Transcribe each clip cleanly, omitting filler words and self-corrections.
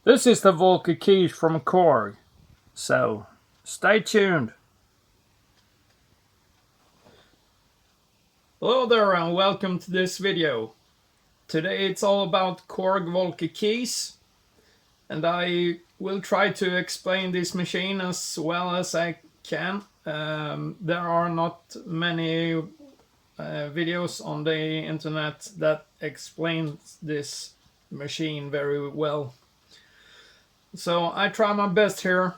This is the Volca keys from Korg, so stay tuned. Hello there and welcome to this video. Today it's all about Korg Volca keys, and I will try to explain this machine as well as I can. There are not many videos on the internet that explains this machine very well. So I try my best here.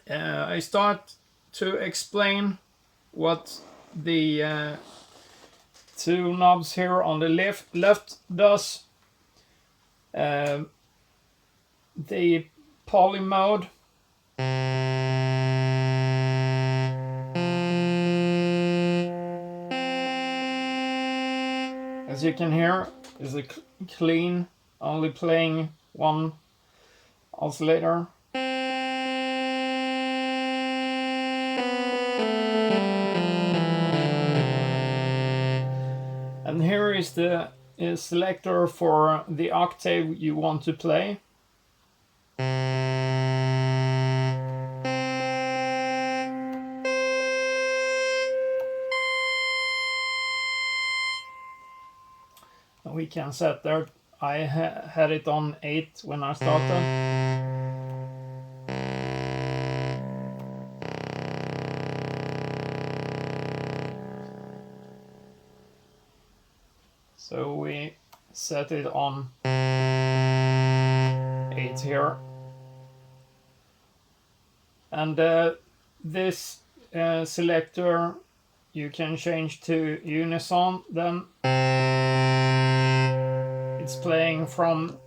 I start to explain what the two knobs here on the left does. The poly mode, as you can hear, is a clean, only playing one oscillator. And here is the selector for the octave you want to play. We can set there. I had it on 8 when I started. So we set it on 8 here. And this selector you can change to unison, then it's playing from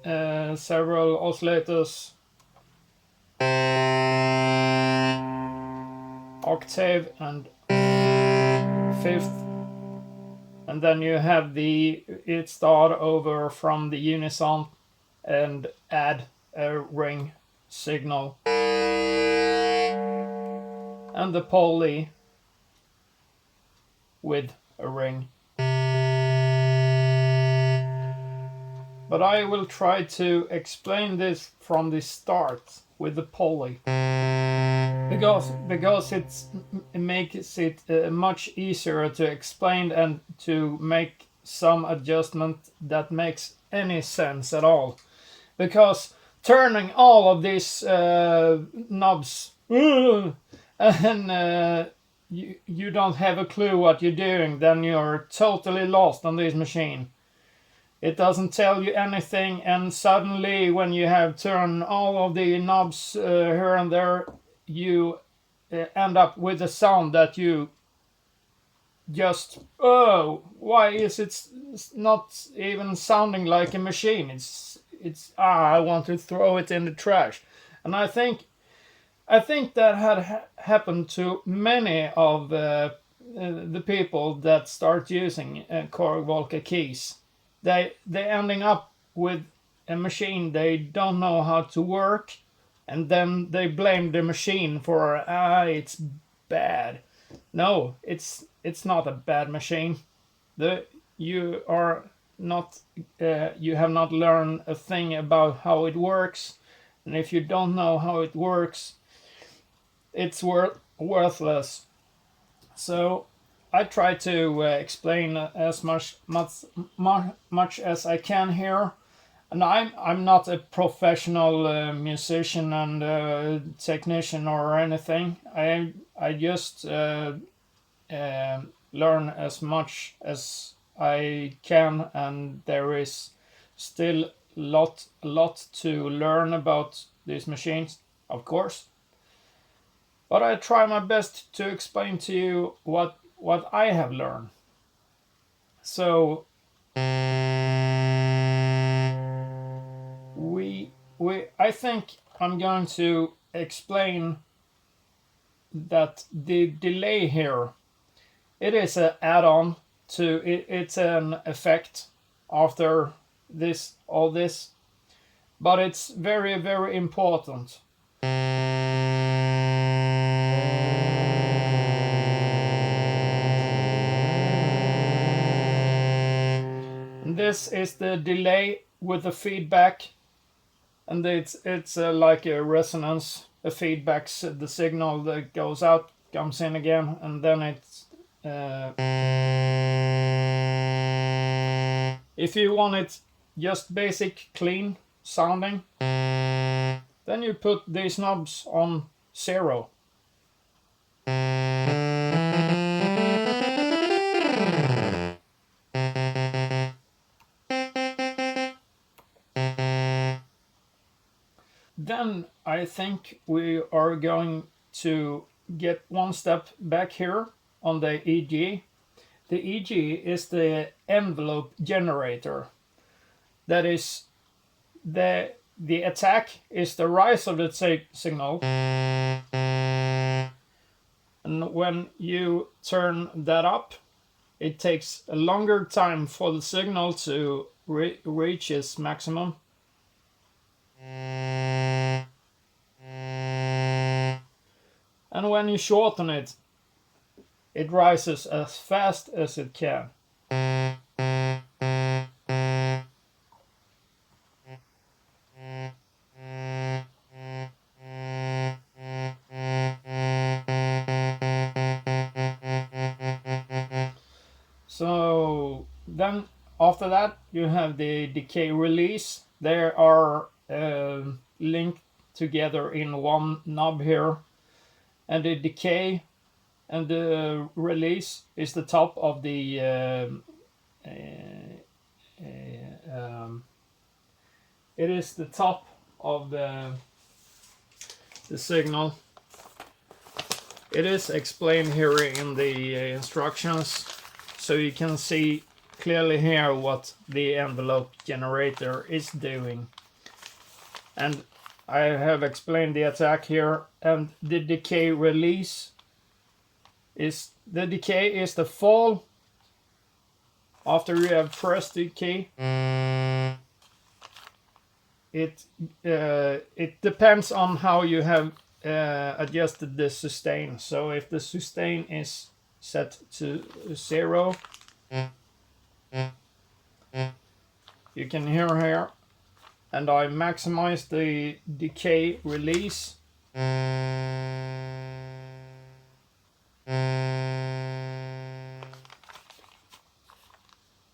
several oscillators, octave and fifth, and then you have it start over from the unison and add a ring signal, and the poly with a ring. But I will try to explain this from the start with the poly, because it makes it much easier to explain and to make some adjustment that makes any sense at all. Because turning all of these knobs and you don't have a clue what you're doing, then you're totally lost on this machine. It doesn't tell you anything, and suddenly when you have turned all of the knobs here and there, you end up with a sound that you just, oh, why is it not even sounding like a machine? I want to throw it in the trash. And I think that had happened to many of the people that start using Korg Volca keys. They ending up with a machine they don't know how to work, and then they blame the machine for it's bad. No, it's not a bad machine. You have not learned a thing about how it works, and if you don't know how it works, it's worthless. So I try to explain as much as I can here, and I'm not a professional musician and technician or anything. I just learn as much as I can, and there is still a lot to learn about these machines, of course. But I try my best to explain to you what I have learned. So I think I'm going to explain that the delay here, it is an add-on to it, it's an effect after all this, but it's very, very important. And this is the delay with the feedback. and it's like a resonance, a feedbacks the signal that goes out comes in again, and then it's if you want it just basic clean sounding, then you put these knobs on 0. Then I think we are going to get one step back here on the EG. The EG is the envelope generator. That is, the attack is the rise of the signal. And when you turn that up, it takes a longer time for the signal to reach its maximum. And when you shorten it, it rises as fast as it can. So then after that you have the Decay Release. They are linked together in one knob here, and the Decay and the Release is the top of the it is the top of the signal. It is explained here in the instructions, so you can see clearly here what the envelope generator is doing. And I have explained the attack here, and the Decay Release is the decay is the fall after you have pressed the key. It depends on how you have adjusted the sustain. So if the sustain is set to 0, you can hear here, and I maximize the Decay Release.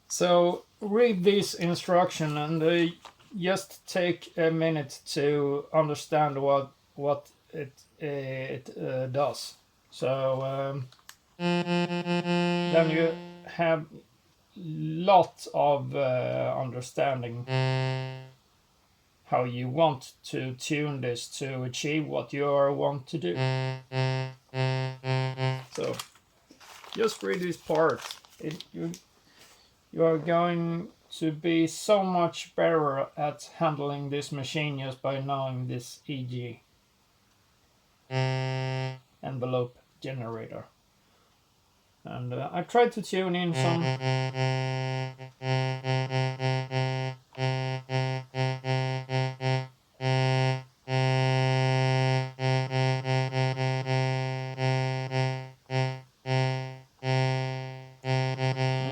So read this instruction and just take a minute to understand what it does. So then you have lot of understanding how you want to tune this to achieve what you want to do. So just read this part. You are going to be so much better at handling this machine just by knowing this EG envelope generator. And I tried to tune in some.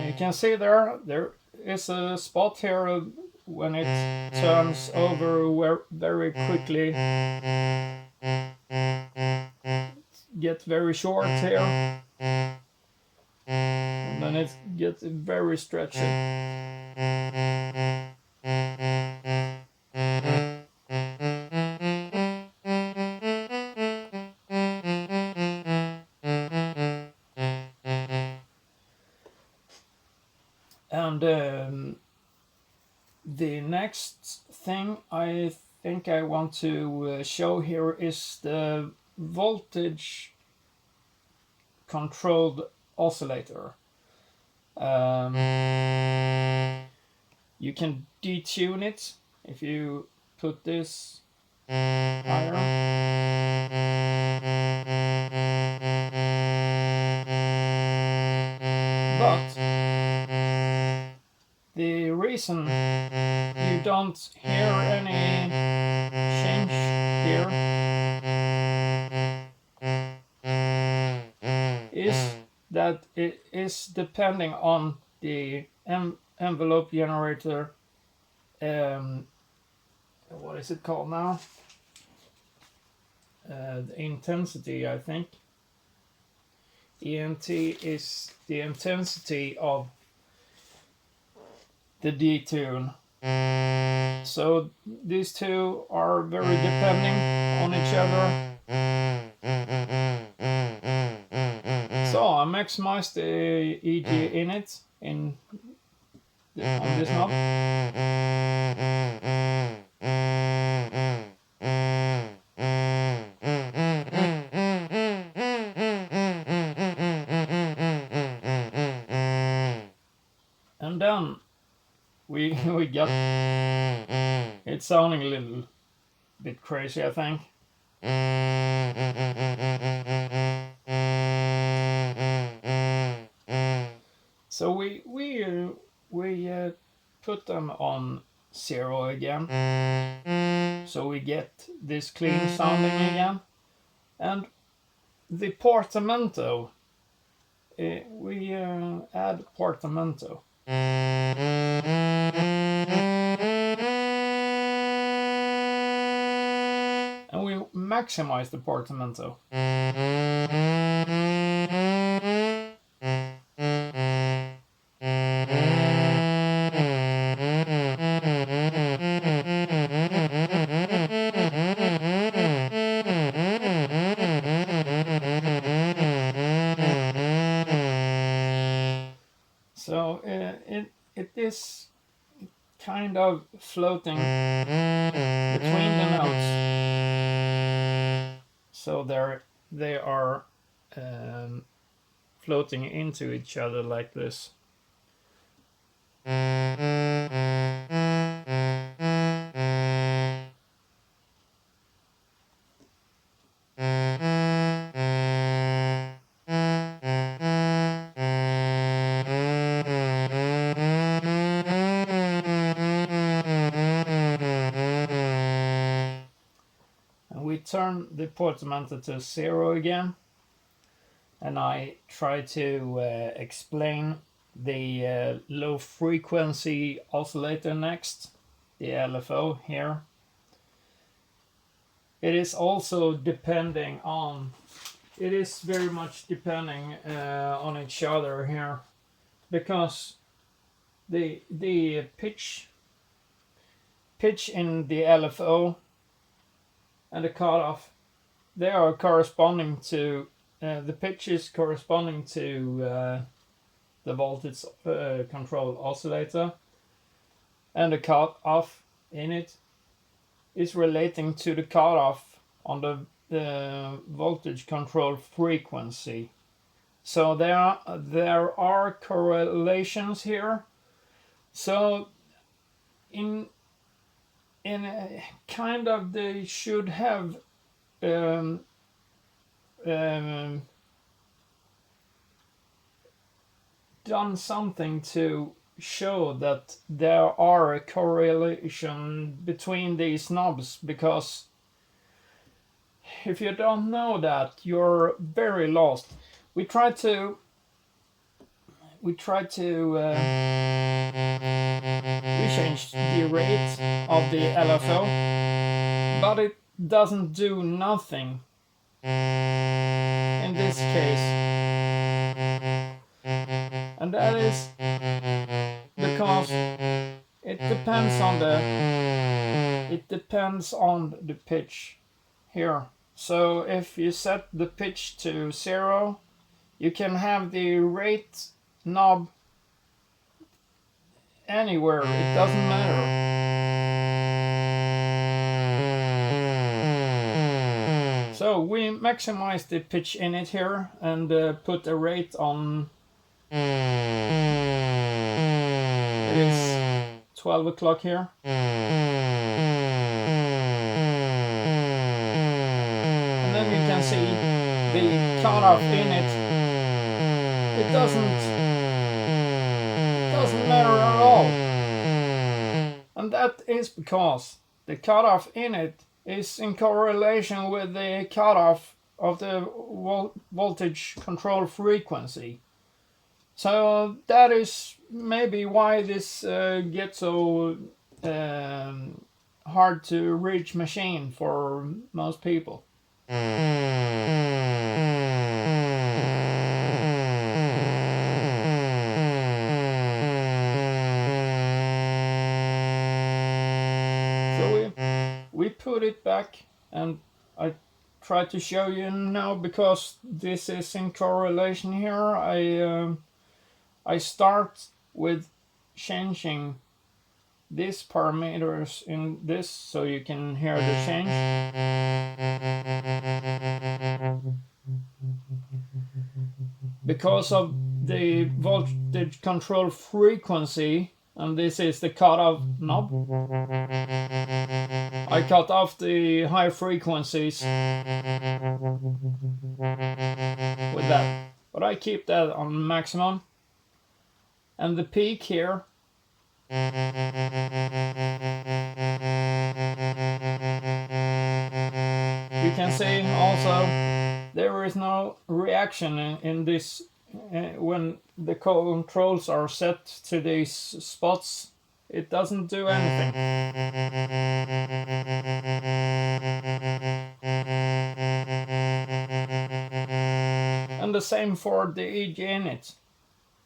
You can see there is a spot here when it turns over very quickly. Get very short here, and then it gets very stretchy. And the next thing I think I want to show here is the voltage controlled oscillator. You can detune it if you put this higher. But the reason you don't hear any change here is that it is depending on the envelope generator. What what is it called now? The intensity, I think. ENT is the intensity of the detune. So these two are very depending on each other. So I maximize the EG init on this knob. And then we got it's sounding a little bit crazy, I think. So we put them on 0 again, so we get this clean sounding again. And the Portamento, we add Portamento. And we maximize the Portamento. So it is kind of floating between the notes. So they are floating into each other like this. Turn the Portamento to 0 again, and I try to explain the low frequency oscillator next, the LFO here. It is also depending on, it is very much depending on each other here, because the pitch in the LFO and the cutoff, they are corresponding to the pitches corresponding to the voltage control oscillator, and the cutoff in it is relating to the cutoff on the voltage control frequency. So there are correlations here. So in kind of they should have done something to show that there are a correlation between these knobs, because if you don't know that, you're very lost. We try to we changed the rate of the LFO, but it doesn't do nothing in this case, and that is because it depends on the pitch here. So if you set the pitch to 0, you can have the rate knob anywhere, it doesn't matter. So we maximize the pitch in it here and put a rate on, it is 12 o'clock here. And then you can see the cutoff in it. It doesn't matter at all. And that is because the cutoff in it is in correlation with the cutoff of the voltage control frequency. So that is maybe why this gets so hard to reach machine for most people. So we put it back, and I try to show you now, because this is in correlation here. I start with changing these parameters in this, so you can hear the change. Because of the voltage control frequency, and this is the cutoff knob, I cut off the high frequencies with that, but I keep that on maximum. And the peak here, you can see also there is no reaction in this when the controls are set to these spots. It doesn't do anything. And the same for the EG init.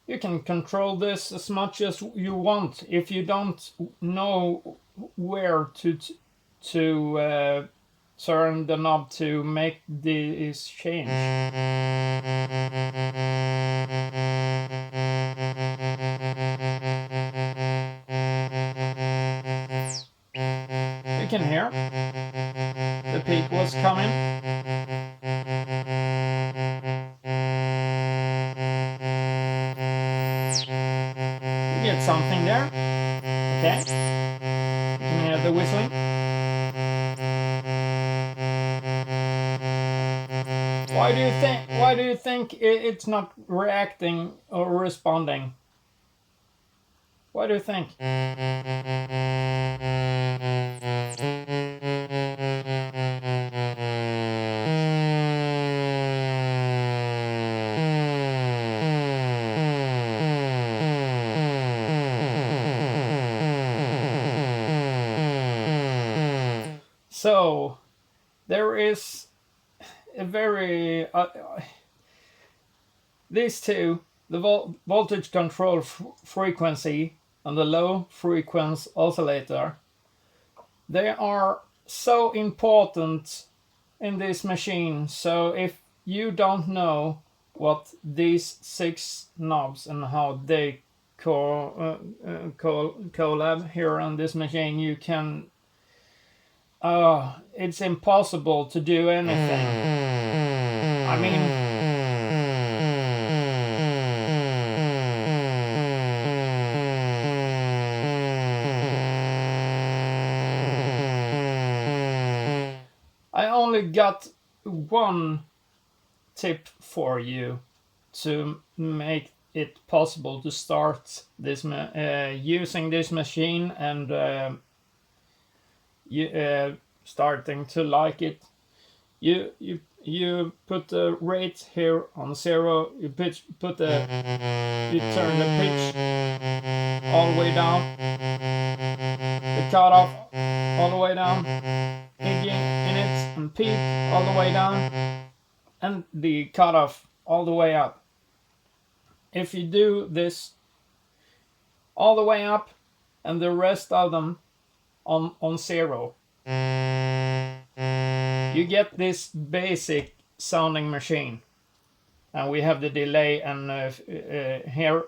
You can control this as much as you want. If you don't know where to turn the knob to make this change. You can hear the peak was coming. You get something there. Okay. You can hear the whistling. Why do you think it's not reacting or responding? Why do you think? So there is a very these two, the voltage control frequency and the low frequency oscillator, they are so important in this machine. So if you don't know what these 6 knobs and how they collab here on this machine, you can it's impossible to do anything. I mean, I only got one tip for you to make it possible to start this using this machine and starting to like it. You put the rate here on 0. You turn the pitch all the way down, the cutoff all the way down, EG init and peak all the way down, and the cutoff all the way up. If you do this all the way up and the rest of them on 0, you get this basic sounding machine. And we have the delay, and here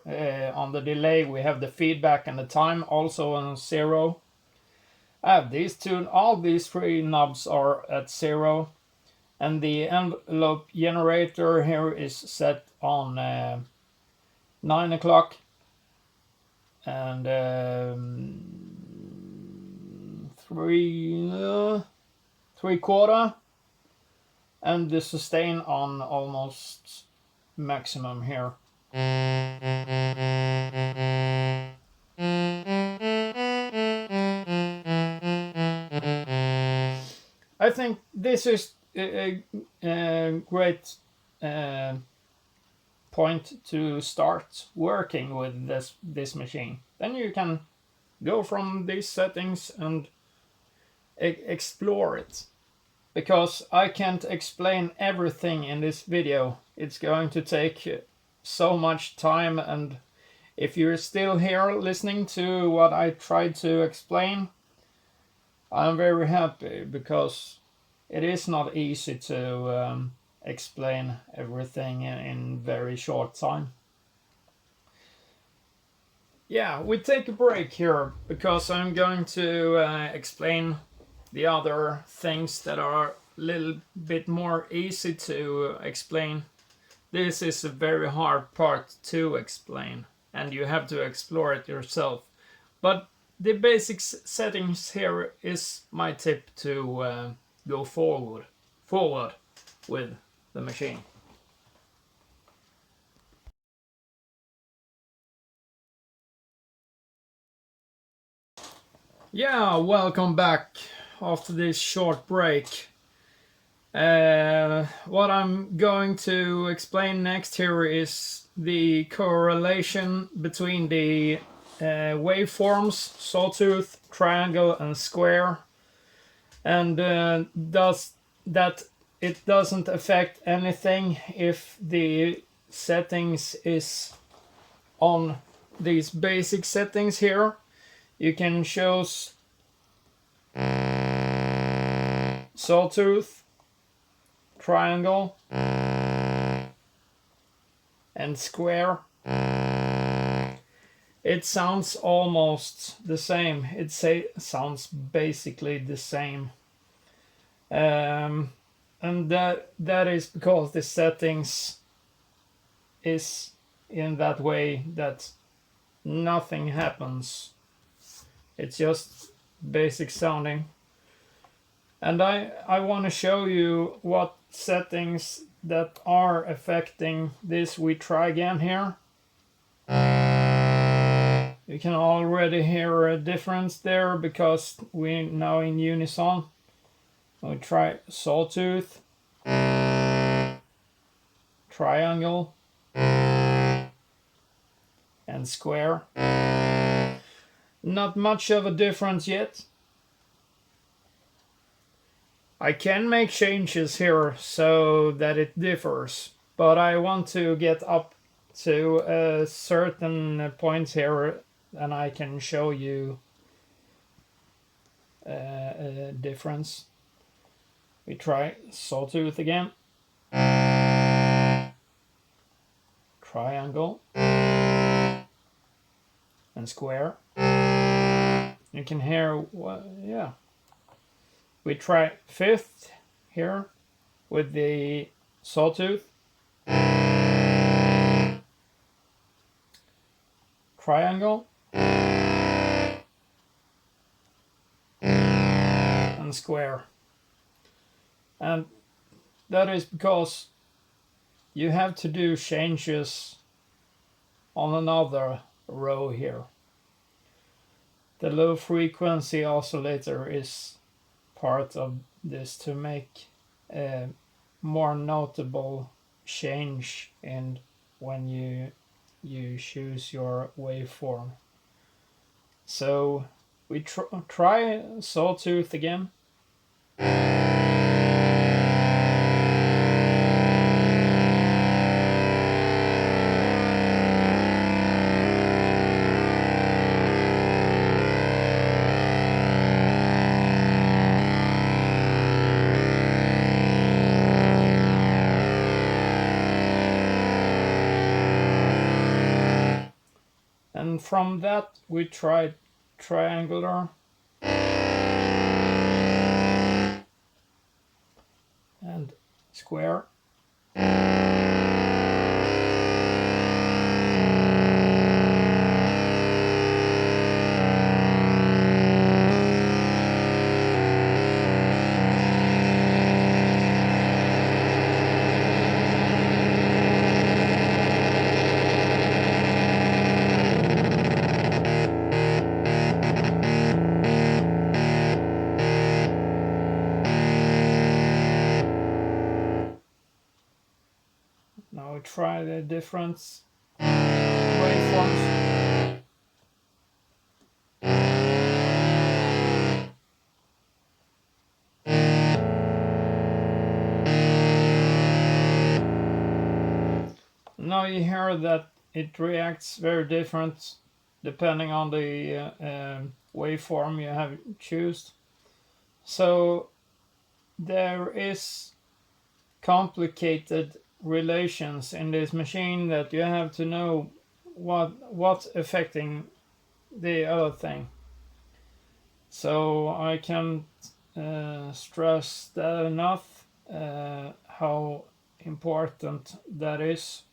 on the delay we have the feedback and the time also on 0. I have these two, all these 3 knobs are at 0, and the envelope generator here is set on 9 o'clock, and 3/4, and the sustain on almost maximum here. I think this is a great point to start working with this machine. Then you can go from these settings and explore it, because I can't explain everything in this video. It's going to take so much time, and if you're still here listening to what I tried to explain, I'm very happy, because it is not easy to explain everything in very short time. Yeah, we take a break here because I'm going to explain the other things that are a little bit more easy to explain. This is a very hard part to explain, and you have to explore it yourself. But the basic settings here is my tip to go forward with the machine. Yeah, welcome back after this short break. What I'm going to explain next here is the correlation between the waveforms, sawtooth, triangle, and square, and does that it doesn't affect anything if the settings is on these basic settings here. You can choose sawtooth, triangle, and square. It sounds almost the same. It sounds basically the same. And that is because the settings is in that way that nothing happens. It's just basic sounding. And I want to show you what settings that are affecting this. We try again here. You can already hear a difference there because we're now in unison. We try sawtooth, triangle, and square. Not much of a difference yet. I can make changes here so that it differs, but I want to get up to a certain point here and I can show you a difference. We try sawtooth again, triangle, and square. You can hear, yeah. We try fifth here with the sawtooth, triangle, and square. And that is because you have to do changes on another row here. The low frequency oscillator is part of this to make a more notable change in when you choose your waveform. So we try sawtooth again. And from that we tried triangular and square. Now we try the different waveforms. Now you hear that it reacts very different depending on the waveform you have chosen. So there is complicated relations in this machine that you have to know what's affecting the other thing. So I can't stress that enough, how important that is.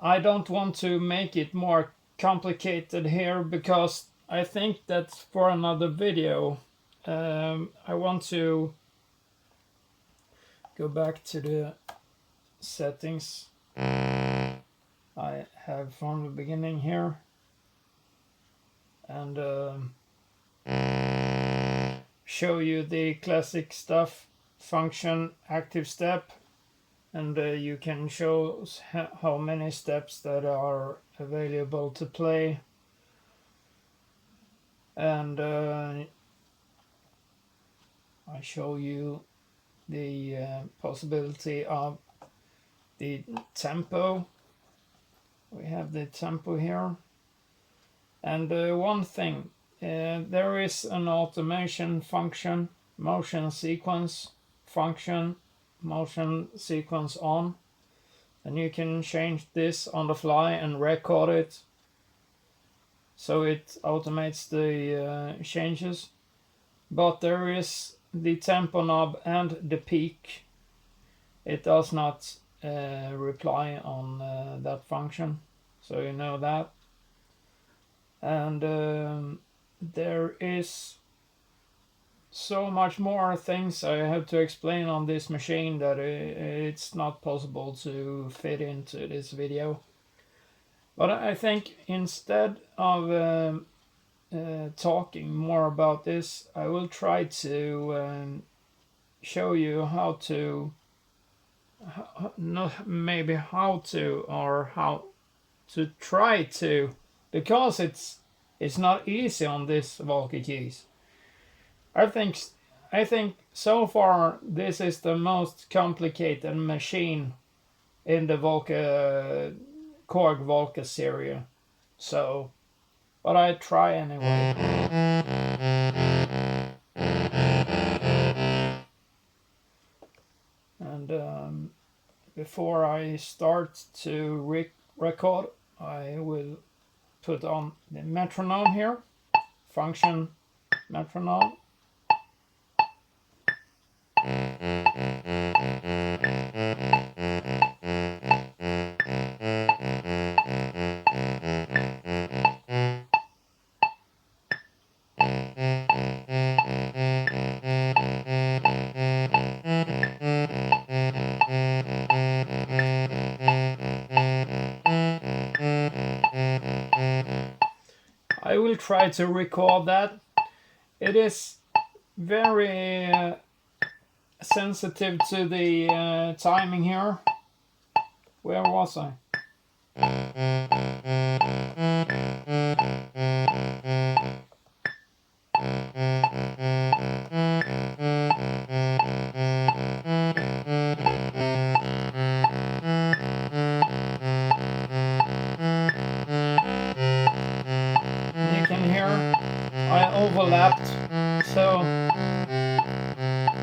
I don't want to make it more complicated here because I think that's for another video. I want to go back to the settings I have from the beginning here and show you the classic stuff: function, active step, and you can show how many steps that are available to play, and I show you the possibility of the tempo. We have the tempo here, and one thing, there is an automation function, motion sequence function, motion sequence on, and you can change this on the fly and record it so it automates the changes. But there is the tempo knob and the peak. It does not reply on that function, so you know that. And there is so much more things I have to explain on this machine that it's not possible to fit into this video. But I think instead of talking more about this, I will try to show you how to, not maybe how to, or how to try to, because it's not easy on this Volca keys. I think so far this is the most complicated machine in the Volca Korg Volca series. So, but I try anyway. And before I start to record, I will put on the metronome here, function metronome. I will try to record that. It is very sensitive to the timing here. Where was I? You can hear I overlapped, so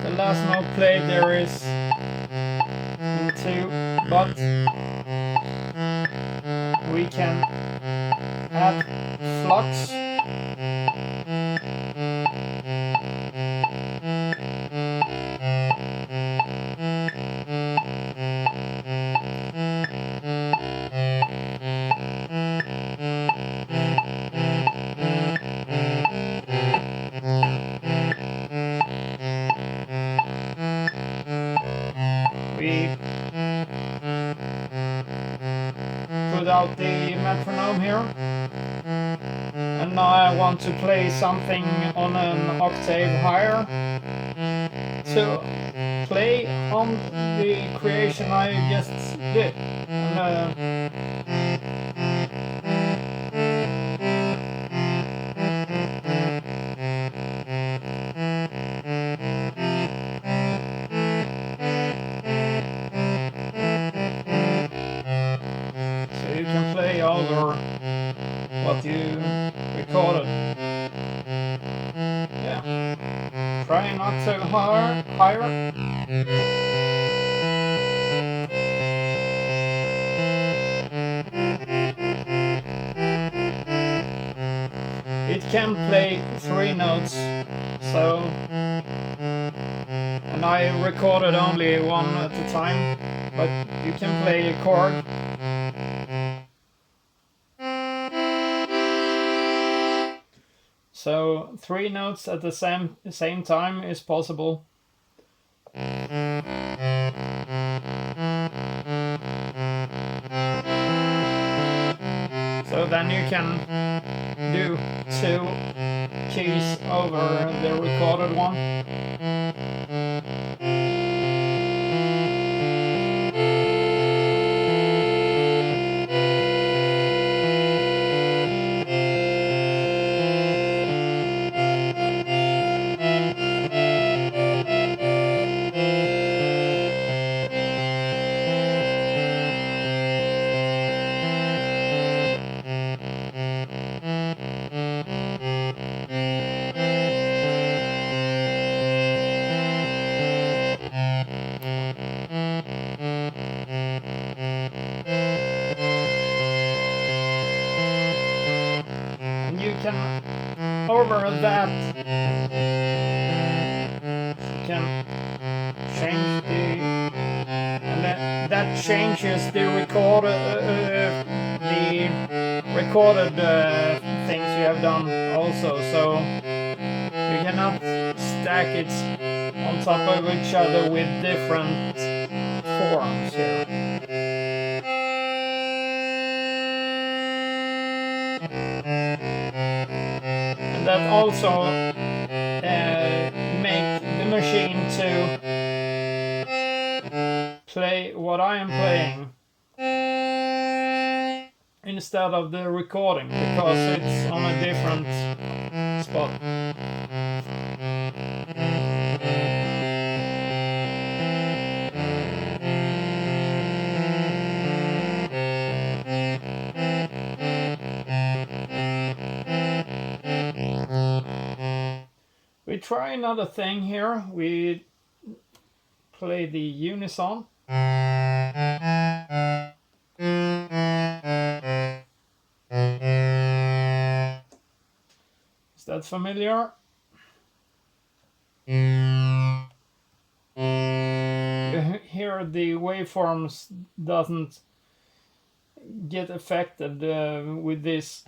the last note played there is in 2, but we can add flux. We put out the metronome here, and now I want to play something on an octave higher to play on the creation I just did. Try not to higher. It can play 3 notes, so, and I recorded only one at a time, but you can play a chord. So 3 notes at the same time is possible. So then you can do 2 keys over the recorded one. And you can, over that, you can change the, and that changes the recorded things you have done also, so you cannot stack it on top of each other with different forms here. And that also make the machine to play what I am playing instead of the recording, because it's on a different spot. We try another thing here. We play the unison. Is that familiar? Here the waveforms doesn't get affected with this.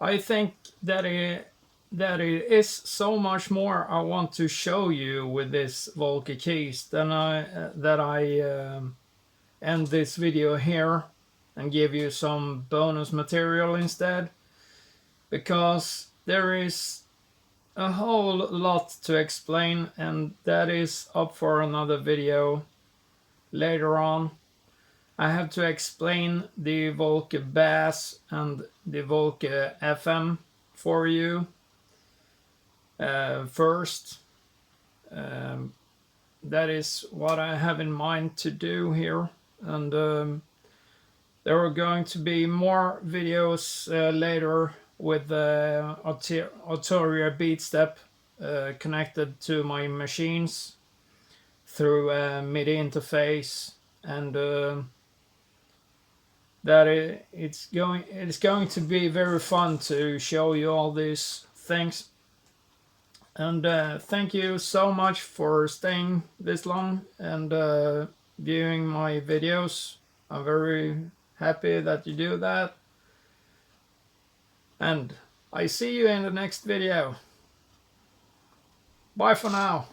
I think that it is so much more I want to show you with this Volca keys than I end this video here and give you some bonus material instead, because there is a whole lot to explain, and that is up for another video later on. I have to explain the Volca Bass and the Volca FM for you first. That is what I have in mind to do here, and there are going to be more videos later with Arturia Beatstep connected to my machines through a MIDI interface, and that it's going to be very fun to show you all these things. And thank you so much for staying this long and viewing my videos. I'm very happy that you do that. And I see you in the next video. Bye for now.